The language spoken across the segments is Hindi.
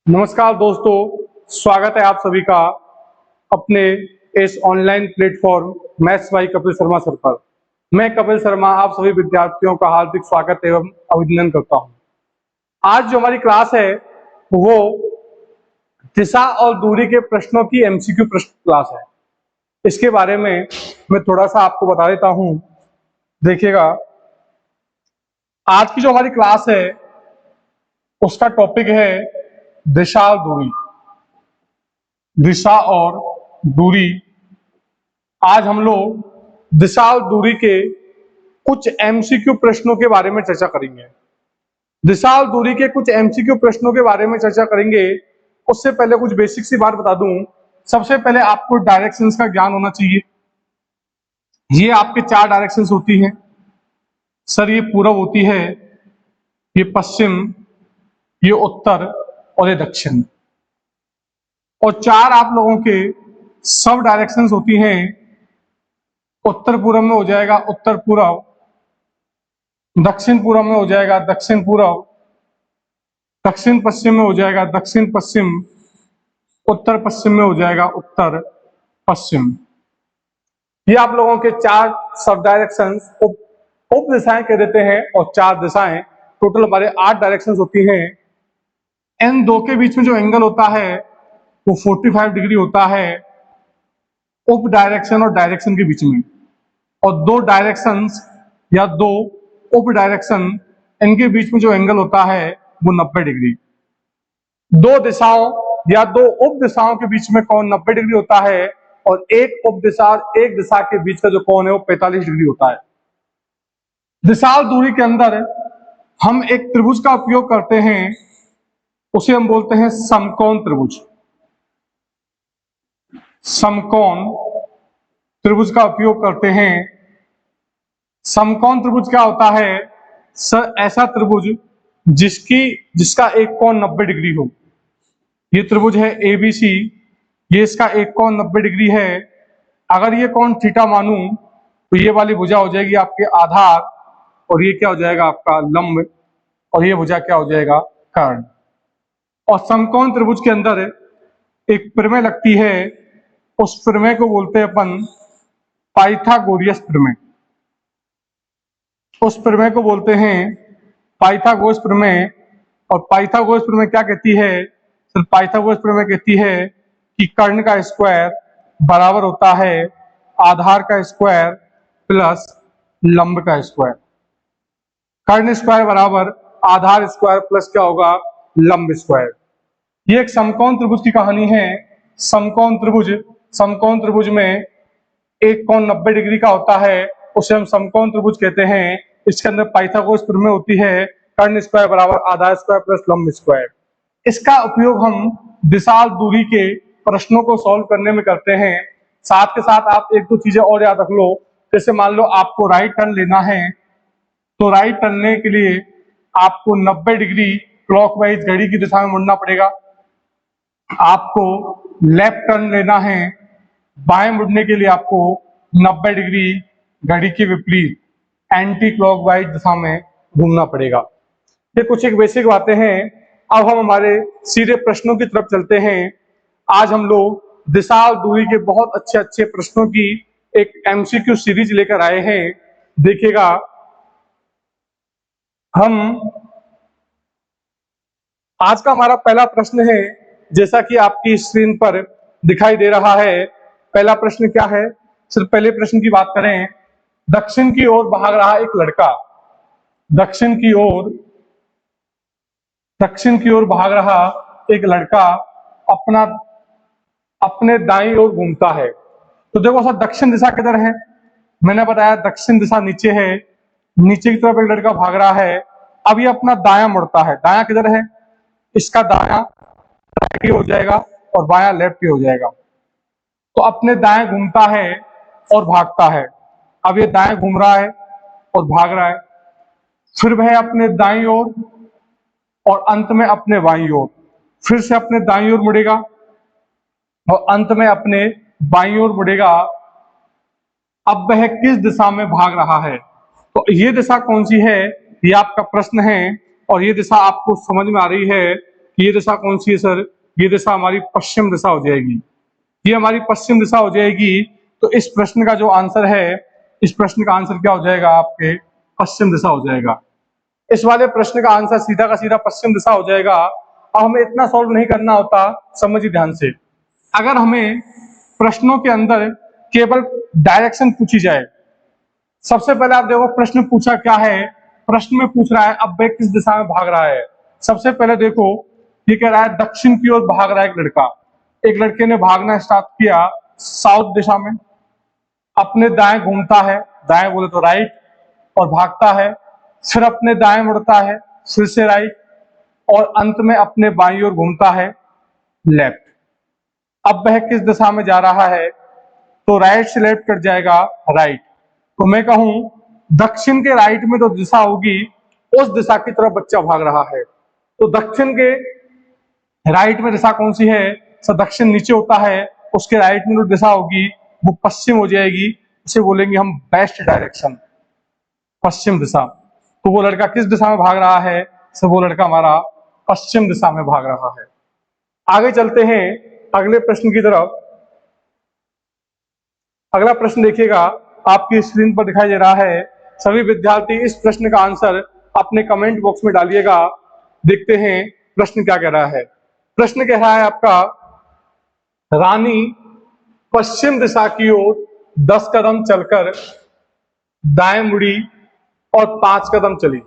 नमस्कार दोस्तों, स्वागत है आप सभी का अपने इस online platform maths by Kapil Sharma sir पर। मैं कपिल शर्मा आप सभी विद्यार्थियों का हार्दिक स्वागत एवं अभिनंदन करता हूं। आज जो हमारी क्लास है वो दिशा और दूरी के प्रश्नों की एमसीक्यू प्रश्न क्लास है। इसके बारे में मैं थोड़ा सा आपको बता देता हूं। देखिएगा, आज की जो हमारी क्लास है उसका टॉपिक है दिशा और दूरी। दिशा और दूरी। आज हम लोग दिशा और दूरी के कुछ एमसीक्यू प्रश्नों के बारे में चर्चा करेंगे। दिशा और दूरी के कुछ एमसीक्यू प्रश्नों के बारे में चर्चा करेंगे। उससे पहले कुछ बेसिक सी बात बता दूं। सबसे पहले आपको डायरेक्शंस का ज्ञान होना चाहिए। ये आपके 4 डायरेक्शंस होती हैं। सर, ये पूर्व होती है, ये पश्चिम, ये उत्तर और ये दक्षिण। और 4 आप लोगों के सब डायरेक्शंस होती हैं। उत्तर पूर्व में हो जाएगा उत्तर पूर्व, दक्षिण पूर्व में हो जाएगा दक्षिण पूर्व, दक्षिण पश्चिम में हो जाएगा दक्षिण पश्चिम, उत्तर पश्चिम में हो जाएगा उत्तर पश्चिम। ये आप लोगों के 4 सब डायरेक्शंस उप दिशाएं कह देते हैं। और 4 दिशाएं टोटल हमारे 8 डायरेक्शंस होती हैं। इन दो के बीच में जो एंगल होता है वो 45 डिग्री होता है उप डायरेक्शन और डायरेक्शन के बीच में। और 2 डायरेक्शंस या 2 उप डायरेक्शन, इनके बीच में जो एंगल होता है वो 90 डिग्री। 2 दिशाओं या 2 उप दिशाओं के बीच में कोण 90 डिग्री होता है और एक उप दिशा और एक दिशा के बीच का जो कोण है वो 45 डिग्री होता है। दिशा और दूरी के अंदर हम एक त्रिभुज का उपयोग करते हैं, उसे हम बोलते हैं समकोण त्रिभुज। समकोण त्रिभुज का उपयोग करते हैं। समकोण त्रिभुज क्या होता है? सर, ऐसा त्रिभुज जिसका एक कोण 90 डिग्री हो। ये त्रिभुज है एबीसी, ये इसका एक कोण 90 डिग्री है। अगर ये कोण थीटा मानूं तो ये वाली भुजा हो जाएगी आपके आधार और ये क्या हो जाएगा आपका लंब, और ये भुजा क्या हो जाएगा कर्ण। और समकोण त्रिभुज के अंदर एक प्रमेय लगती है, उस प्रमेय को बोलते हैं अपन पाइथागोरियस प्रमेय। उस प्रमेय को बोलते हैं पाइथागोरस प्रमेय। और पाइथागोरस प्रमेय क्या कहती है? सर, पाइथागोरस प्रमेय कहती है कि कर्ण का स्क्वायर बराबर होता है आधार का स्क्वायर प्लस लंब का स्क्वायर। कर्ण स्क्वायर बराबर आधार स्क्वायर प्लस क्या होगा? लंब स्क्वायर। ये एक समकोण त्रिभुज की कहानी है। समकोण त्रिभुज में एक कोण 90 डिग्री का होता है, उसे हम समकोण त्रिभुज कहते हैं। इसके अंदर पाइथागोरस प्रमेय होती है, कर्ण स्क्वायर बराबर आधार स्क्वायर प्लस लंब स्क्वायर। इसका उपयोग हम दिशा और दूरी के प्रश्नों को सॉल्व करने में करते हैं। साथ के साथ आप एक दो चीजें और याद रख लो। जैसे मान लो आपको राइट टर्न लेना है, तो राइट टर्न के लिए आपको 90 डिग्री क्लॉकवाइज घड़ी की दिशा में मुड़ना पड़ेगा। आपको लेफ्ट टर्न लेना है, बाएं मुड़ने के लिए आपको 90 डिग्री घड़ी के विपरीत एंटी क्लॉकवाइज दिशा में घूमना पड़ेगा। ये कुछ एक बेसिक बातें हैं। अब हम हमारे सीधे प्रश्नों की तरफ चलते हैं। आज हम लोग दिशा और दूरी के बहुत अच्छे अच्छे प्रश्नों की एक एमसीक्यू सीरीज लेकर आए हैं। देखिएगा, हम आज का हमारा पहला प्रश्न है, जैसा कि आपकी स्क्रीन पर दिखाई दे रहा है। पहला प्रश्न क्या है? सिर्फ पहले प्रश्न की बात करें। दक्षिण की ओर भाग रहा एक लड़का, दक्षिण की ओर भाग रहा एक लड़का अपने दाईं ओर घूमता है। तो देखो सर, दक्षिण दिशा किधर है? मैंने बताया दक्षिण दिशा नीचे है। नीचे की तरफ एक लड़का भाग रहा है। अब ये अपना दायां मुड़ता है। दायां किधर है? इसका दायां राइट हो जाएगा और बायां लेफ्ट हो जाएगा। तो अपने दाएं घूमता है और भागता है। अब ये दाएं घूम रहा है और भाग रहा है, फिर वह अपने दाईं ओर और अंत में अपने बाईं ओर, फिर से अपने दाईं ओर मुड़ेगा और अंत में अपने बाईं ओर मुड़ेगा। अब वह किस दिशा में भाग रहा है? तो ये दिशा कौन सी है, ये आपका प्रश्न है। और ये दिशा आपको समझ में आ रही है ये दिशा कौन सी है सर? ये दिशा हमारी पश्चिम दिशा हो जाएगी। ये हमारी पश्चिम दिशा हो जाएगी। तो इस प्रश्न का जो आंसर है, इस प्रश्न का आंसर क्या हो जाएगा? आपके पश्चिम दिशा हो जाएगा। इस वाले प्रश्न का आंसर सीधा का सीधा पश्चिम दिशा हो जाएगा। अब हमें इतना सॉल्व नहीं करना होता, समझिए ध्यान से। अगर हमें प्रश्नों के अंदर केवल डायरेक्शन पूछी जाए, सबसे पहले आप देखो प्रश्न पूछा क्या है। प्रश्न में पूछ रहा है अब वह किस दिशा में भाग रहा है। सबसे पहले देखो ये कह रहा है दक्षिण की ओर भाग रहा है एक लड़का। एक लड़के ने भागना स्टार्ट किया साउथ दिशा में, अपने दाएं घूमता है, दाएं बोले तो राइट, और भागता है, फिर अपने दाएं मुड़ता है, फिर से राइट, और अंत में अपने बाईं ओर घूमता है लेफ्ट। अब वह किस दिशा में जा रहा है? तो राइट से लेफ्ट कट जाएगा राइट। तो मैं कहूं दक्षिण के राइट में तो दिशा होगी, उस दिशा की तरफ बच्चा भाग रहा है। तो दक्षिण के राइट में दिशा कौन सी है? सर दक्षिण नीचे होता है, उसके राइट में जो दिशा होगी वो पश्चिम हो जाएगी। उसे बोलेंगे हम बेस्ट डायरेक्शन, पश्चिम दिशा। तो वो लड़का किस दिशा में भाग रहा है? सर वो लड़का हमारा पश्चिम दिशा में भाग रहा है। आगे चलते हैं अगले प्रश्न की तरफ। अगला प्रश्न देखिएगा, आपकी स्क्रीन पर दिखाई दे रहा है। सभी विद्यार्थी इस प्रश्न का आंसर अपने कमेंट बॉक्स में डालिएगा। देखते हैं प्रश्न क्या कह रहा है। प्रश्न कह रहा है आपका, रानी पश्चिम दिशा की ओर 10 कदम चलकर दाएं मुड़ी और 5 कदम चली।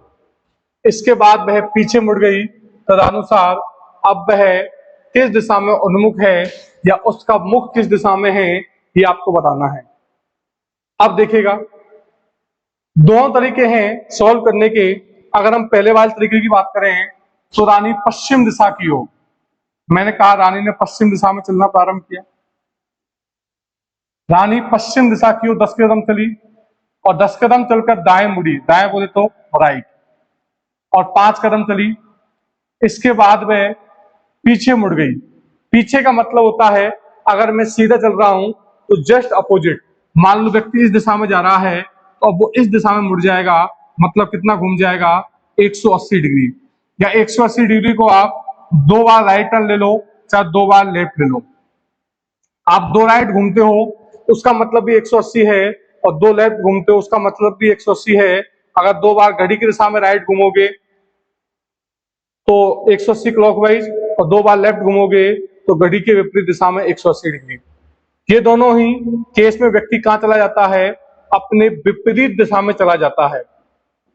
इसके बाद वह पीछे मुड़ गई। तदनुसार अब वह किस दिशा में उन्मुख है, या उसका मुख किस दिशा में है, ये आपको बताना है। अब देखिएगा दोनों तरीके हैं सॉल्व करने के। अगर हम पहले वाले तरीके की बात करें तो रानी पश्चिम दिशा की ओर, मैंने कहा रानी ने पश्चिम दिशा में चलना प्रारंभ किया। रानी पश्चिम दिशा की ओर 10 कदम चली और 10 कदम चलकर दाएं मुड़ी, दाएं बोले तो राइट, और 5 कदम चली। इसके बाद वह पीछे मुड़ गई। पीछे का मतलब होता है अगर मैं सीधा चल रहा हूं तो जस्ट अपोजिट, मान लो व्यक्ति इस दिशा में जा रहा है तो अब वो इस दिशा में मुड़ जाएगा, मतलब कितना घूम जाएगा? 180 डिग्री। या 180 डिग्री को आप 2 बार राइट टर्न ले लो, चाहे 2 बार लेफ्ट ले लो। आप 2 राइट घूमते हो उसका मतलब भी 180 है, और 2 लेफ्ट घूमते हो उसका मतलब भी 180 है। अगर 2 बार घड़ी की दिशा में राइट घूमोगे तो 180 क्लॉकवाइज, और 2 बार लेफ्ट घूमोगे तो घड़ी के विपरीत दिशा में 180 डिग्री। ये दोनों ही केस में व्यक्ति कहां चला जाता है? अपने विपरीत दिशा में चला जाता है।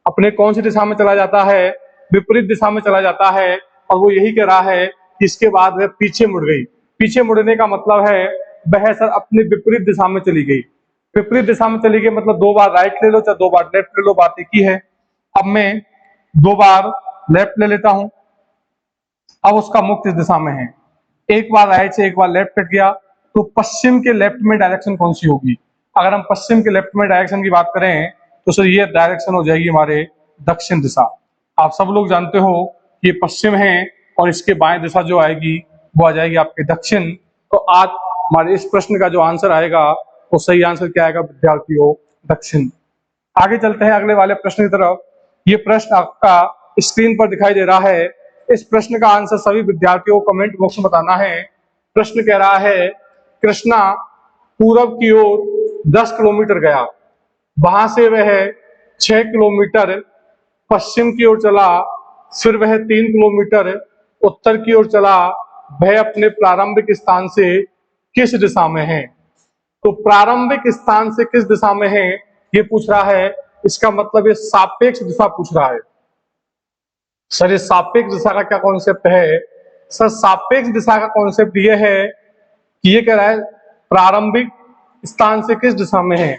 अपने कौन सी दिशा में चला जाता है? विपरीत दिशा में चला जाता है। और वो यही कह रहा है कि इसके बाद वह पीछे मुड़ गई। पीछे मुड़ने का मतलब है वह सर अपने विपरीत दिशा में चली गई। विपरीत दिशा में चली गई मतलब 2 बार राइट ले लो चाहे 2 बार लेफ्ट ले लो, बात एक ही है। अब मैं 2 बार लेफ्ट ले लेता हूं। अब उसका मुख किस दिशा में है? एक बार राइट से एक बार लेफ्ट कट गया, तो पश्चिम के लेफ्ट में डायरेक्शन कौन सी होगी? अगर हम पश्चिम के लेफ्ट में डायरेक्शन की बात करें तो सर ये डायरेक्शन हो जाएगी हमारे दक्षिण दिशा। आप सब लोग जानते हो ये पश्चिम है और इसके बाएं दिशा जो आएगी वो आ जाएगी आपके दक्षिण। तो आज हमारे इस प्रश्न का जो आंसर आएगा वो सही आंसर क्या आएगा विद्यार्थियों? दक्षिण। आगे चलते हैं अगले वाले प्रश्न की तरफ। ये प्रश्न आपका स्क्रीन पर दिखाई दे रहा है। इस प्रश्न का आंसर सभी विद्यार्थियों को कमेंट बॉक्स में बताना है। प्रश्न कह रहा है कृष्णा पूरब की ओर 10 किलोमीटर गया, वहां से वह 6 किलोमीटर पश्चिम की ओर चला, फिर वह 3 किलोमीटर उत्तर की ओर चला। वह अपने प्रारंभिक स्थान से किस दिशा में है? तो प्रारंभिक स्थान से किस दिशा में है ये पूछ रहा है। इसका मतलब ये सापेक्ष दिशा पूछ रहा है। सर ये सापेक्ष दिशा का क्या कॉन्सेप्ट है? सर सापेक्ष दिशा का कॉन्सेप्ट ये है कि ये कह रहा है प्रारंभिक स्थान से किस दिशा में है।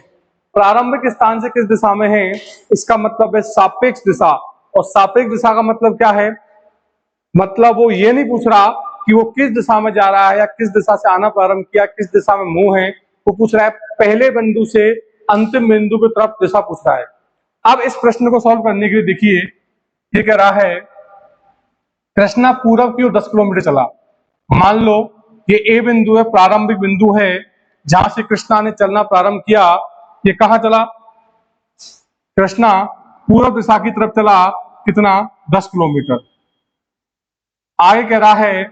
प्रारंभिक स्थान से किस दिशा में है इसका मतलब है सापेक्ष दिशा। और सापेक्ष दिशा का मतलब क्या है? मतलब वो ये नहीं पूछ रहा कि वो किस दिशा में जा रहा है या किस दिशा से आना प्रारंभ किया, किस दिशा में मुंह है। वो पूछ रहा है पहले बिंदु से अंतिम बिंदु की तरफ दिशा पूछ रहा है। अब इस प्रश्न को सॉल्व करने के लिए देखिए ये कह रहा है कृष्णा पूरब की ओर 10 किलोमीटर चला। मान लो ये ए बिंदु है, प्रारंभिक बिंदु है जहां से कृष्णा ने चलना प्रारंभ किया। ये कहां चला? कृष्णा पूर्व दिशा की तरफ चला, कितना? 10 किलोमीटर। आगे कह रहा है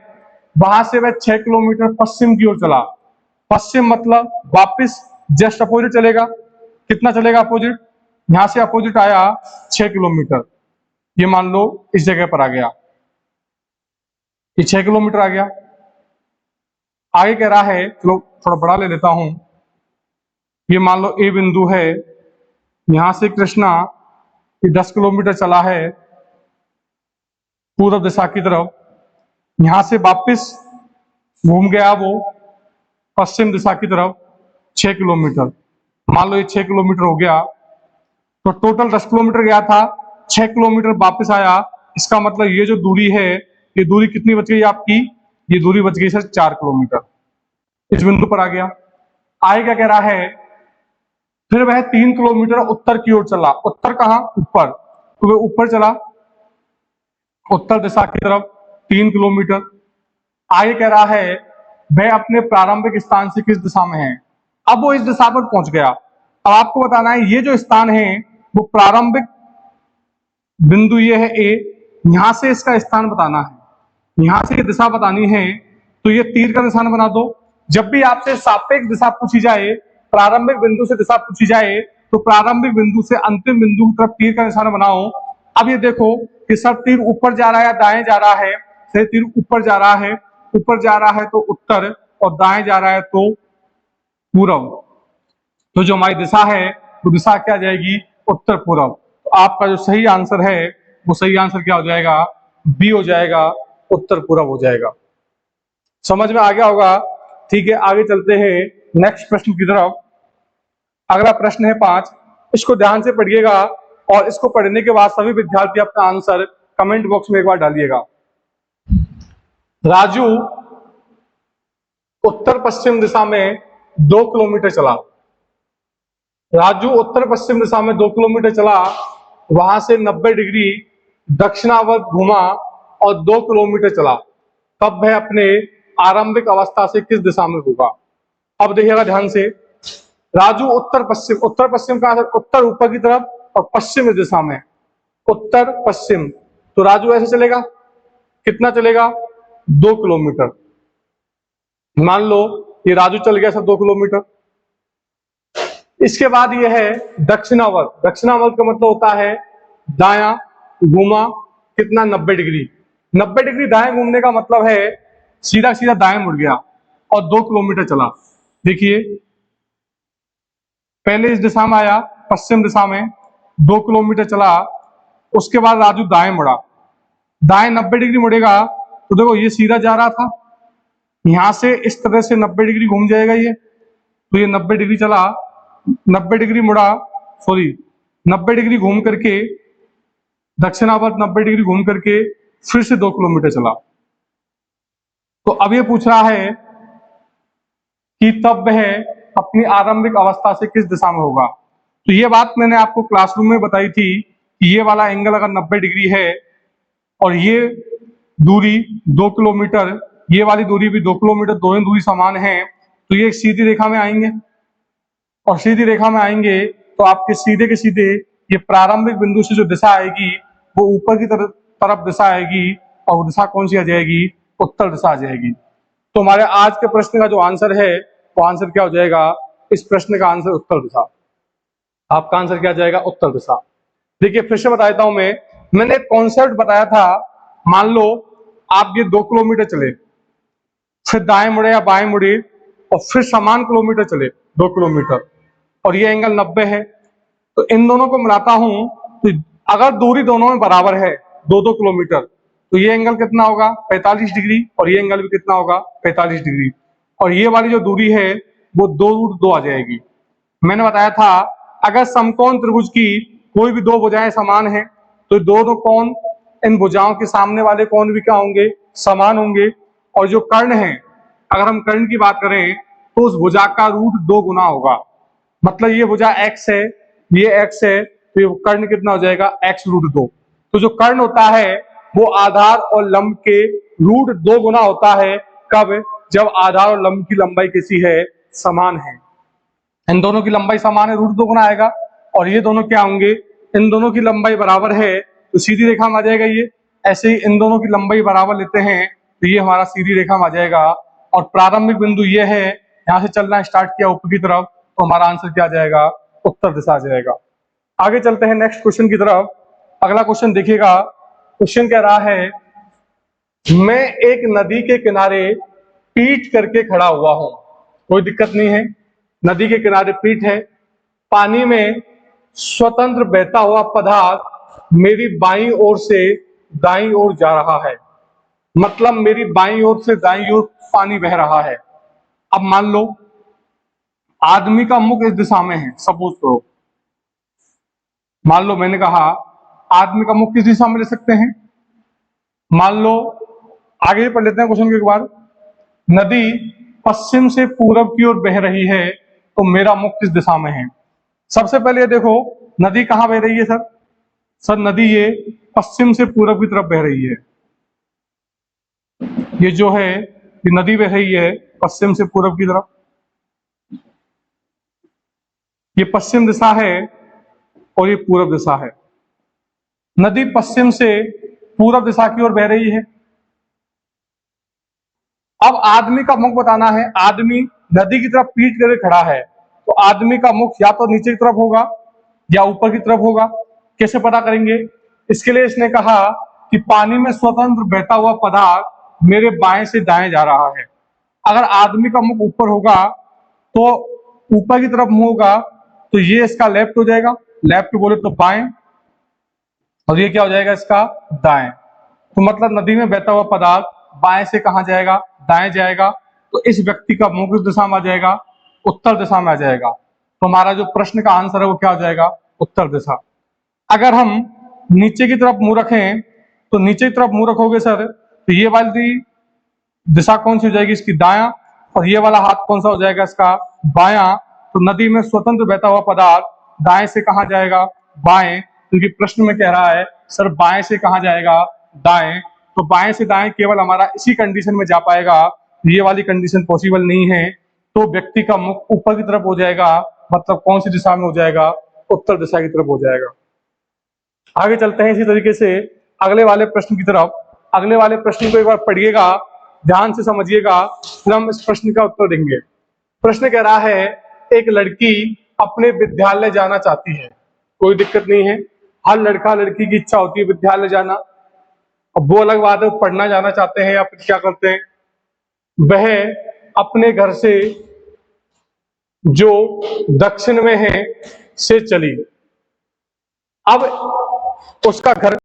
वहां से वह 6 किलोमीटर पश्चिम की ओर चला। पश्चिम मतलब वापस जस्ट अपोजिट चलेगा। कितना चलेगा अपोजिट? यहां से अपोजिट आया 6 किलोमीटर, ये मान लो इस जगह पर आ गया, ये 6 किलोमीटर आ गया। आगे कह रहा है, चलो थोड़ा बड़ा ले लेता हूं, ये मान लो ए बिंदु है, यहां से कृष्णा ये 10 किलोमीटर चला है पूर्व दिशा की तरफ, यहां से वापस घूम गया वो पश्चिम दिशा की तरफ 6 किलोमीटर, मान लो ये 6 किलोमीटर हो गया, तो टोटल 10 किलोमीटर गया था, 6 किलोमीटर वापस आया। इसका मतलब ये जो दूरी है, ये दूरी कितनी बच गई आपकी? ये दूरी बच गई सर 4 किलोमीटर, इस बिंदु पर आ गया। आगे क्या कह रहा है, फिर वह 3 किलोमीटर उत्तर की ओर चला। उत्तर कहां? ऊपर, तो वह ऊपर चला उत्तर दिशा की तरफ 3 किलोमीटर। आगे कह रहा है वह अपने प्रारंभिक स्थान से किस दिशा में है। अब वो इस दिशा पर पहुंच गया। अब आपको बताना है ये जो स्थान है वो प्रारंभिक बिंदु ये है ए, यहां से इसका स्थान बताना है, यहां से ये दिशा बतानी है, तो ये तीर का निशान बना दो। जब भी आपसे सापेक्ष दिशा पूछी जाए, प्रारंभिक बिंदु से दिशा पूछी जाए, तो प्रारंभिक बिंदु से अंतिम बिंदु की तरफ तीर का निशान बनाओ। अब ये देखो कि सर तीर ऊपर जा रहा है या दाएं जा रहा है? सर तीर ऊपर जा रहा है, ऊपर जा रहा है तो उत्तर, और दाएं जा रहा है तो पूर्व। तो जो हमारी दिशा है वो दिशा क्या जाएगी? उत्तर पूर्व। तो आपका जो सही आंसर है वो सही आंसर क्या हो जाएगा? बी हो जाएगा, उत्तर पूर्व हो जाएगा। समझ में आ गया होगा? ठीक है, आगे चलते हैं नेक्स्ट प्रश्न की तरफ। अगला प्रश्न है 5, इसको ध्यान से पढ़िएगा और इसको पढ़ने के बाद सभी विद्यार्थी अपना आंसर कमेंट बॉक्स में एक बार डालिएगा। राजू उत्तर पश्चिम दिशा में 2 किलोमीटर चला। राजू उत्तर पश्चिम दिशा में 2 किलोमीटर चला, वहां से 90 डिग्री दक्षिणावर्त घुमा और 2 किलोमीटर चला, तब वह अपने आरंभिक अवस्था से किस दिशा में होगा? अब देखिएगा ध्यान से, राजू उत्तर पश्चिम, उत्तर पश्चिम कहां से? उत्तर ऊपर की तरफ और पश्चिम इस दिशा में, उत्तर पश्चिम। तो राजू ऐसे चलेगा, कितना चलेगा? 2 किलोमीटर। मान लो ये राजू चल गया सर 2 किलोमीटर। इसके बाद ये है दक्षिणावर्त। दक्षिणावर्त का मतलब होता है दायां घूमा, कितना? 90 डिग्री। 90 डिग्री दाएं घूमने का मतलब है सीधा सीधा दाएं मुड़ गया और 2 किलोमीटर चला। देखिए पहले इस दिशा में आया, पश्चिम दिशा में 2 किलोमीटर चला, उसके बाद राजू दाएं मुड़ा। दाएं 90 डिग्री मुड़ेगा तो देखो ये सीधा जा रहा था, यहां से इस तरह से 90 डिग्री घूम जाएगा ये, तो ये 90 डिग्री चला, 90 डिग्री मुड़ा, सॉरी 90 डिग्री घूम करके दक्षिणावर्त 90 डिग्री घूम करके फिर से 2 किलोमीटर चला। तो अब ये पूछ रहा है कि तब वह अपनी आरंभिक अवस्था से किस दिशा में होगा। तो ये बात मैंने आपको क्लासरूम में बताई थी कि ये वाला एंगल अगर 90 डिग्री है और ये दूरी 2 किलोमीटर, ये वाली दूरी भी 2 किलोमीटर, दोनों दूरी समान है, तो ये सीधी रेखा में आएंगे, और सीधी रेखा में आएंगे तो आपके सीधे के सीधे ये प्रारंभिक बिंदु से जो दिशा आएगी वो ऊपर की तरफ दिशा आएगी, और वो दिशा कौन सी आ जाएगी? उत्तर दिशा आ जाएगी। तो हमारे आज के प्रश्न का जो आंसर है वो आंसर क्या हो जाएगा? इस प्रश्न का आंसर उत्तर दिशा। आपका आंसर क्या जाएगा? उत्तर दिशा। देखिए फिर से बता देता हूं मैंने एक कॉन्सेप्ट बताया था। मान लो आप ये 2 किलोमीटर चले, फिर दाएं मुड़े या बाएं मुड़े और फिर समान किलोमीटर चले 2 किलोमीटर, और ये एंगल 90 है, तो इन दोनों को मिलाता हूं तो अगर दूरी दोनों में बराबर है 2-2 किलोमीटर, तो ये एंगल कितना होगा? 45 डिग्री, और ये एंगल भी कितना होगा? 45 डिग्री, और ये वाली जो दूरी है वो 2√2 आ जाएगी। मैंने बताया था अगर समकोण त्रिभुज की कोई भी 2 भुजाएं समान है तो दोनों कोण, इन भुजाओं के सामने वाले कोण भी क्या होंगे? समान होंगे। और जो कर्ण है, अगर हम कर्ण की बात करें तो उस भुजा का रूट 2 गुना होगा। मतलब ये भुजा x है, ये x है, तो ये कर्ण कितना हो जाएगा? x√2। तो जो कर्ण होता है वो आधार और लंब के रूट 2 गुना होता है। कब? जब आधार और लंब की लंबाई कैसी है? समान है। इन दोनों की लंबाई समान है, रूट 2 गुना आएगा, और ये दोनों क्या होंगे? इन दोनों की लंबाई बराबर है, तो सीधी रेखा में आ जाएगा ये ऐसे ही इन दोनों की लंबाई बराबर लेते हैं तो ये हमारा सीधी रेखा में आ जाएगा। और प्रारंभिक बिंदु ये है, यहाँ से चलना स्टार्ट किया ऊपर की तरफ, तो हमारा आंसर क्या आ जाएगा, उत्तर दिशा आ जाएगा। आगे चलते हैं नेक्स्ट क्वेश्चन की तरफ। अगला क्वेश्चन देखिएगा। क्वेश्चन कह रहा है, मैं एक नदी के किनारे पीठ करके खड़ा हुआ हूं। कोई दिक्कत नहीं है, नदी के किनारे पीठ है, पानी में स्वतंत्र बहता हुआ पदार्थ मेरी बाईं ओर से दाईं ओर जा रहा है। मतलब मेरी बाईं ओर से दाईं ओर पानी बह रहा है। अब मान लो आदमी का मुख इस दिशा में है, सपोज करो, मान लो मैंने कहा आदमी का मुख किस दिशा में ले सकते हैं। मान लो आगे पढ़ लेते हैं क्वेश्चन के एक बार। नदी पश्चिम से पूरब की ओर बह रही है, तो मेरा मुख किस दिशा में है। सबसे पहले ये देखो नदी कहां बह रही है सर। सर नदी ये पश्चिम से पूरब की तरफ बह रही है। ये जो है ये नदी बह रही है पश्चिम से पूरब की तरफ, ये पश्चिम दिशा है और ये पूरब दिशा है। नदी पश्चिम से पूरब दिशा की ओर बह रही है। अब आदमी का मुख बताना है। आदमी नदी की तरफ पीठ करके खड़ा है, तो आदमी का मुख या तो नीचे की तरफ होगा या ऊपर की तरफ होगा। कैसे पता करेंगे, इसके लिए इसने कहा कि पानी में स्वतंत्र बहता हुआ पदार्थ मेरे बाएं से दाएं जा रहा है। अगर आदमी का मुख ऊपर होगा तो ऊपर की तरफ मुंह होगा, तो ये इसका लेफ्ट हो जाएगा, लेफ्ट बोले तो बाएं, और ये क्या हो जाएगा इसका दाएं। तो मतलब नदी में बहता हुआ पदार्थ बाएं से कहां जाएगा, दाएं जाएगा। तो इस व्यक्ति का मुंह किस दिशा में आ जाएगा, उत्तर दिशा में आ जाएगा। तो हमारा जो प्रश्न का आंसर है वो क्या हो जाएगा, उत्तर दिशा। अगर हम नीचे की तरफ मुंह रखें तो नीचे की तरफ मुंह रखोगे सर, तो ये वाली दिशा कौन सी हो जाएगी, इसकी दायां, और ये वाला हाथ कौन सा हो जाएगा, इसका बायां। तो नदी में स्वतंत्र बहता हुआ पदार्थ दाएं से कहां जाएगा, बाएं, क्योंकि प्रश्न में कह रहा है सर बाएं से कहां जाएगा, दाएं। तो बाएं से दाएं केवल हमारा इसी कंडीशन में जा पाएगा, ये वाली कंडीशन पॉसिबल नहीं है। तो व्यक्ति का मुख ऊपर की तरफ हो जाएगा, मतलब कौन सी दिशा में हो जाएगा, उत्तर दिशा की तरफ हो जाएगा। आगे चलते हैं इसी तरीके से अगले वाले प्रश्न की तरफ। अगले वाले प्रश्न को एक बार पढ़िएगा, ध्यान से समझिएगा, फिर हम इस प्रश्न का उत्तर देंगे। प्रश्न कह रहा है, एक लड़की अपने विद्यालय जाना चाहती है। कोई दिक्कत नहीं है, हर लड़का लड़की की इच्छा होती है विद्यालय जाना। अब वो अलग बात है वो पढ़ना जाना चाहते हैं या फिर क्या करते हैं। वह अपने घर से जो दक्षिण में है से चली। अब उसका घर